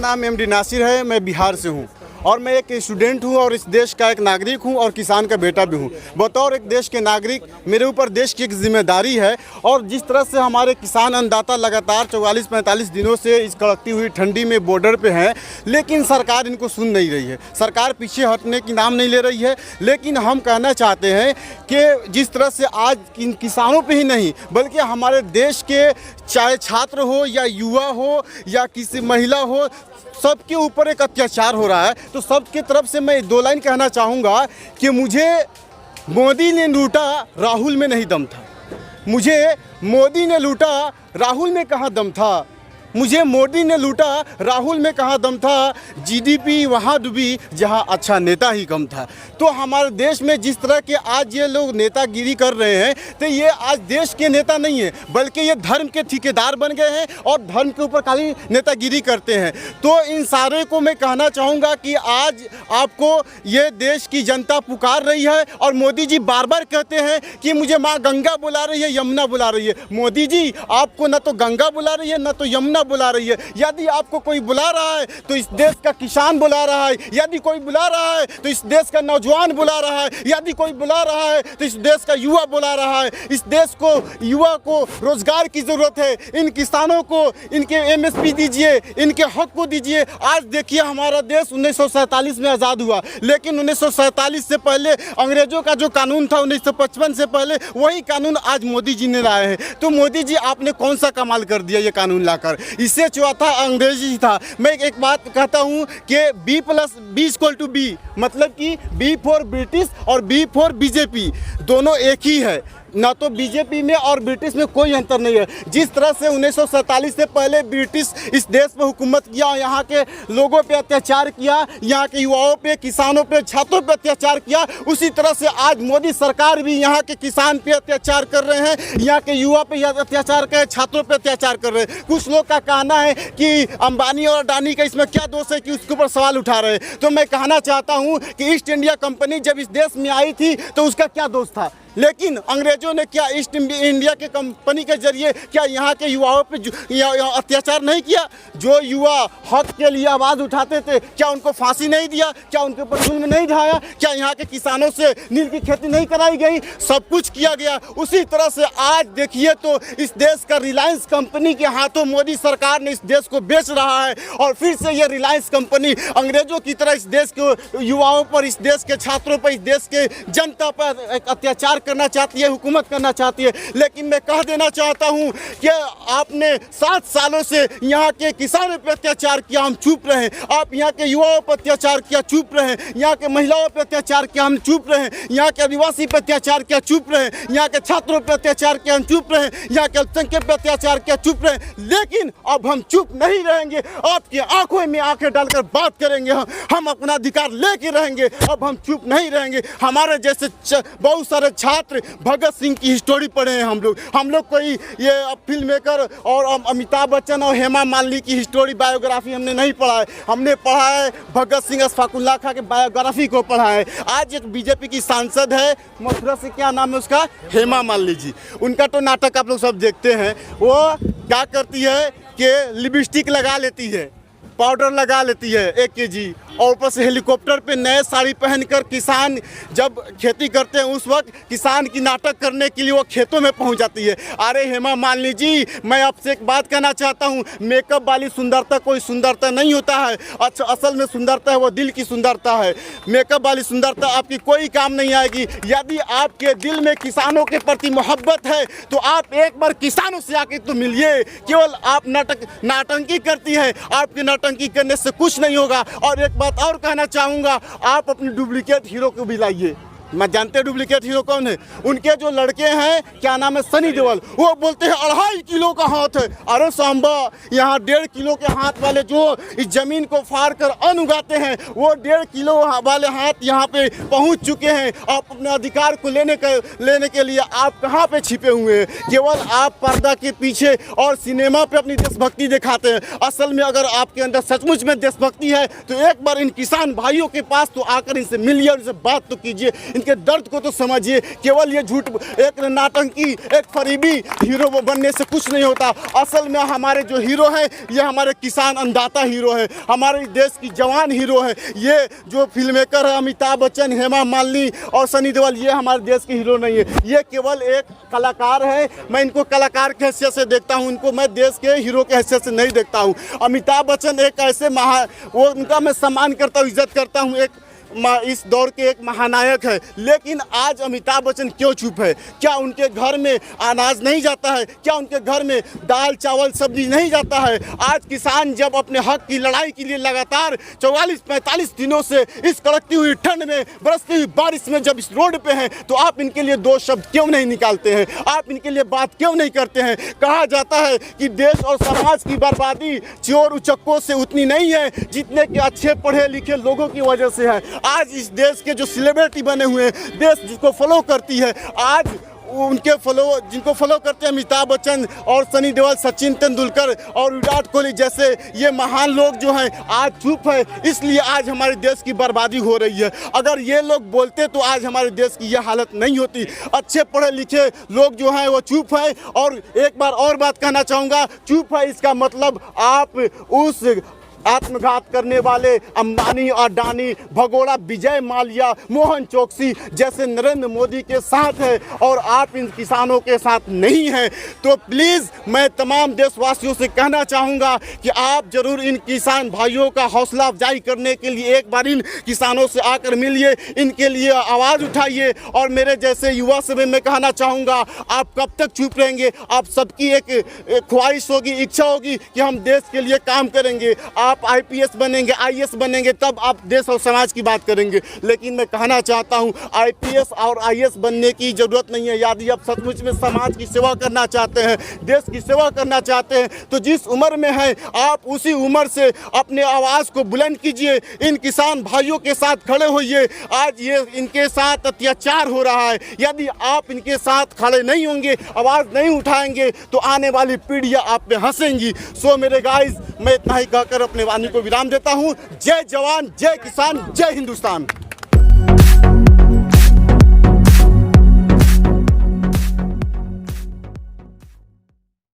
नाम एमडी नासिर है। मैं बिहार से हूँ और मैं एक स्टूडेंट हूँ और इस देश का एक नागरिक हूँ और किसान का बेटा भी हूँ। बतौर एक देश के नागरिक मेरे ऊपर देश की एक जिम्मेदारी है और जिस तरह से हमारे किसान अन्नदाता लगातार 44-45 दिनों से इस कड़कती हुई ठंडी में बॉर्डर पे हैं, लेकिन सरकार इनको सुन नहीं रही है। सरकार पीछे हटने की नाम नहीं ले रही है। लेकिन हम कहना चाहते हैं कि जिस तरह से आज इन किसानों पे ही नहीं बल्कि हमारे देश के चाहे छात्र हो या युवा हो या किसी महिला हो, सबके ऊपर एक अत्याचार हो रहा है। तो सबके तरफ से मैं 2 लाइन कहना चाहूँगा कि मुझे मोदी ने लूटा, राहुल में नहीं दम था। मुझे मोदी ने लूटा, राहुल में कहाँ दम था। मुझे मोदी ने लूटा, राहुल में कहाँ दम था। जीडीपी वहाँ डूबी जहाँ अच्छा नेता ही कम था। तो हमारे देश में जिस तरह के आज ये लोग नेतागिरी कर रहे हैं, तो ये आज देश के नेता नहीं है बल्कि ये धर्म के ठेकेदार बन गए हैं और धर्म के ऊपर खाली नेतागिरी करते हैं। तो इन सारे को मैं कहना चाहूँगा कि आज आपको ये देश की जनता पुकार रही है और मोदी जी बार बार कहते हैं कि मुझे माँ गंगा बुला रही है, यमुना बुला रही है। मोदी जी आपको न तो गंगा बुला रही है न तो यमुना बुला रही है। यदि आपको कोई बुला रहा है तो इस देश का किसान बुला रहा है, यदि कोई बुला रहा है तो इस देश का नौजवान बुला रहा है, यदि कोई बुला रहा है तो इस देश का युवा बुला रहा है। इस देश को, युवा को रोजगार की जरूरत है। इन किसानों को इनके एमएसपी दीजिए, इनके हक को दीजिए। आज देखिए हमारा देश 1947 में आज़ाद हुआ, लेकिन 1947 से पहले अंग्रेजों का जो कानून था 1955 से पहले, वही कानून आज मोदी जी ने लाए हैं। तो मोदी जी आपने कौन सा कमाल कर दिया ये कानून लाकर। इससे चौथा अंग्रेजी था। मैं एक बात कहता हूँ कि B+B मतलब कि B फॉर ब्रिटिश और B फॉर बीजेपी, दोनों एक ही है। ना तो बीजेपी में और ब्रिटिश में कोई अंतर नहीं है। जिस तरह से 1947 से पहले ब्रिटिश इस देश पर हुकूमत किया, यहाँ के लोगों पे अत्याचार किया, यहाँ के युवाओं पे, किसानों पे, छात्रों पे अत्याचार किया, उसी तरह से आज मोदी सरकार भी यहाँ के किसान पे अत्याचार कर रहे हैं, यहाँ के युवा पे अत्याचार कर, छात्रों पे अत्याचार कर रहे हैं। कुछ लोग का कहना है कि अंबानी और अडानी का इसमें क्या दोष है कि उसके ऊपर सवाल उठा रहे हैं। तो मैं कहना चाहता हूँ कि ईस्ट इंडिया कंपनी जब इस देश में आई थी तो उसका क्या दोष था। लेकिन अंग्रेजों ने क्या ईस्ट इंडिया के कंपनी के जरिए क्या यहाँ के युवाओं पे अत्याचार नहीं किया। जो युवा हक के लिए आवाज़ उठाते थे क्या उनको फांसी नहीं दिया, क्या उनके ऊपर जुल्म नहीं ढाया, क्या यहाँ के किसानों से नील की खेती नहीं कराई गई। सब कुछ किया गया। उसी तरह से आज देखिए तो इस देश का रिलायंस कंपनी के हाथों मोदी सरकार ने इस देश को बेच रहा है और फिर से ये रिलायंस कंपनी अंग्रेजों की तरह इस देश के युवाओं पर, इस देश के छात्रों पर, इस देश के जनता पर एक अत्याचार करना चाहती है, हुकूमत करना चाहती है। लेकिन मैं कह देना चाहता हूं कि आपने 7 सालों से यहाँ के किसानों पर अत्याचार किया, हम चुप रहे। आप यहाँ के युवाओं पर अत्याचार किया, चुप रहे। यहाँ के महिलाओं पर अत्याचार किया, हम चुप रहे। यहाँ के आदिवासी पर अत्याचार किया, चुप रहे। यहाँ के छात्रों पर अत्याचार किया, हम चुप रहे। यहाँ के अल्पसंख्यक पर अत्याचार किया, चुप रहे। लेकिन अब हम चुप नहीं रहेंगे। आपकी आंखों में आंखें डालकर बात करेंगे। हम अपना अधिकार लेके रहेंगे। अब हम चुप नहीं रहेंगे। हमारे जैसे बहुत सारे छात्र भगत सिंह की हिस्टोरी पढ़े हैं हम लोग कोई ये फिल्म मेकर और अमिताभ बच्चन और हेमा मालिनी की हिस्टोरी, बायोग्राफी हमने नहीं पढ़ा है। हमने पढ़ा है भगत सिंह, अशफाकुल्लाह खां के बायोग्राफी को पढ़ा है। आज एक बीजेपी की सांसद है मथुरा से, क्या नाम है उसका, हेमा मालिनी जी। उनका तो नाटक आप लोग सब देखते हैं। वो क्या करती है कि लिपस्टिक लगा लेती है, पाउडर लगा लेती है 1 kg और ऊपर से हेलीकॉप्टर पे नए साड़ी पहनकर किसान जब खेती करते हैं उस वक्त किसान की नाटक करने के लिए वो खेतों में पहुंच जाती है। अरे हेमा मालिनी जी, मैं आपसे एक बात कहना चाहता हूं, मेकअप वाली सुंदरता कोई सुंदरता नहीं होता है। अच्छा, असल में सुंदरता है वो दिल की सुंदरता है। मेकअप वाली सुंदरता आपकी कोई काम नहीं आएगी। यदि आपके दिल में किसानों के प्रति मोहब्बत है तो आप एक बार किसानों से आके तो मिलिए। केवल आप नाटंकी करती है, आपकी नाटंकी करने से कुछ नहीं होगा। और एक बात और कहना चाहूँगा, आप अपने डुप्लीकेट हीरो को भी लाइए। मैं जानते हैं डुप्लीकेट हीरो कौन है। उनके जो लड़के हैं, क्या नाम है, सनी देओल, वो बोलते हैं 2.5 किलो का हाथ है। अरे सांबा, यहाँ 1.5 किलो के हाथ वाले जो इस जमीन को फाड़ कर अन्न उगाते हैं, वो 1.5 किलो वाले हाथ यहाँ पे पहुँच चुके हैं। आप अपने अधिकार को लेने के लिए आप कहाँ पे छिपे हुए हैं। केवल आप पर्दा के पीछे और सिनेमा पे अपनी देशभक्ति दिखाते हैं। असल में अगर आपके अंदर सचमुच में देशभक्ति है तो एक बार इन किसान भाइयों के पास तो आकर इनसे मिलिए और इनसे बात तो कीजिए। इन इनके दर्द को तो समझिए। केवल ये झूठ, एक नाटंकी, एक फरीबी हीरो बनने से कुछ नहीं होता। असल में हमारे जो हीरो हैं ये हमारे किसान अन्नदाता हीरो है, हमारे देश की जवान हीरो है। ये जो फिल्म मेकर है अमिताभ बच्चन, हेमा मालिनी और सनी देओल, ये हमारे देश के हीरो नहीं है, ये केवल एक कलाकार है। मैं इनको कलाकार के हैसियत से देखता हूँ, इनको मैं देश के हीरो के हैसियत से नहीं देखता हूँ। अमिताभ बच्चन एक ऐसे वो उनका मैं सम्मान करता हूँ, इज्जत करता हूँ, एक इस दौर के एक महानायक है। लेकिन आज अमिताभ बच्चन क्यों चुप है? क्या उनके घर में अनाज नहीं जाता है? क्या उनके घर में दाल चावल सब्जी नहीं जाता है? आज किसान जब अपने हक की लड़ाई के लिए लगातार 44-45 दिनों से इस कड़कती हुई ठंड में, बरसती हुई बारिश में जब इस रोड पे हैं, तो आप इनके लिए दो शब्द क्यों नहीं निकालते हैं? आप इनके लिए बात क्यों नहीं करते हैं? कहा जाता है कि देश और समाज की बर्बादी चोर उचक्कों से उतनी नहीं है जितने कि अच्छे पढ़े लिखे लोगों की वजह से है। आज इस देश के जो सेलिब्रिटी बने हुए हैं, देश जिसको फॉलो करती है, आज जिनको फॉलो करते हैं अमिताभ बच्चन और सनी देओल, सचिन तेंदुलकर और विराट कोहली जैसे ये महान लोग जो हैं, आज चुप है। इसलिए आज हमारे देश की बर्बादी हो रही है। अगर ये लोग बोलते तो आज हमारे देश की यह हालत नहीं होती। अच्छे पढ़े लिखे लोग जो हैं वो चुप है। और एक बार और बात कहना चाहूँगा, चुप है इसका मतलब आप उस आत्मघात करने वाले अंबानी और अडानी, भगोड़ा विजय माल्या, मोहन चौकसी जैसे नरेंद्र मोदी के साथ है और आप इन किसानों के साथ नहीं हैं। तो प्लीज़ मैं तमाम देशवासियों से कहना चाहूँगा कि आप ज़रूर इन किसान भाइयों का हौसला अफजाई करने के लिए एक बार इन किसानों से आकर मिलिए, इनके लिए आवाज़ उठाइए। और मेरे जैसे युवा से भी मैं कहना चाहूँगा, आप कब तक चुप रहेंगे? आप सबकी एक ख्वाहिश होगी, इच्छा होगी कि हम देश के लिए काम करेंगे, आप आईपीएस बनेंगे, आईएएस बनेंगे, तब आप देश और समाज की बात करेंगे। लेकिन मैं कहना चाहता हूं, आईपीएस और आईएएस बनने की ज़रूरत नहीं है। यदि आप सचमुच में समाज की सेवा करना चाहते हैं, देश की सेवा करना चाहते हैं, तो जिस उम्र में हैं आप उसी उम्र से अपने आवाज़ को बुलंद कीजिए, इन किसान भाइयों के साथ खड़े होइए। आज ये इनके साथ अत्याचार हो रहा है, यदि आप इनके साथ खड़े नहीं होंगे, आवाज़ नहीं उठाएंगे, तो आने वाली पीढ़ियाँ आप पे हंसेंगी। सो मेरे गाइस, मैं इतना ही कहकर अपने वाणी को विराम देता हूँ। जय जवान, जय किसान, जय हिंदुस्तान।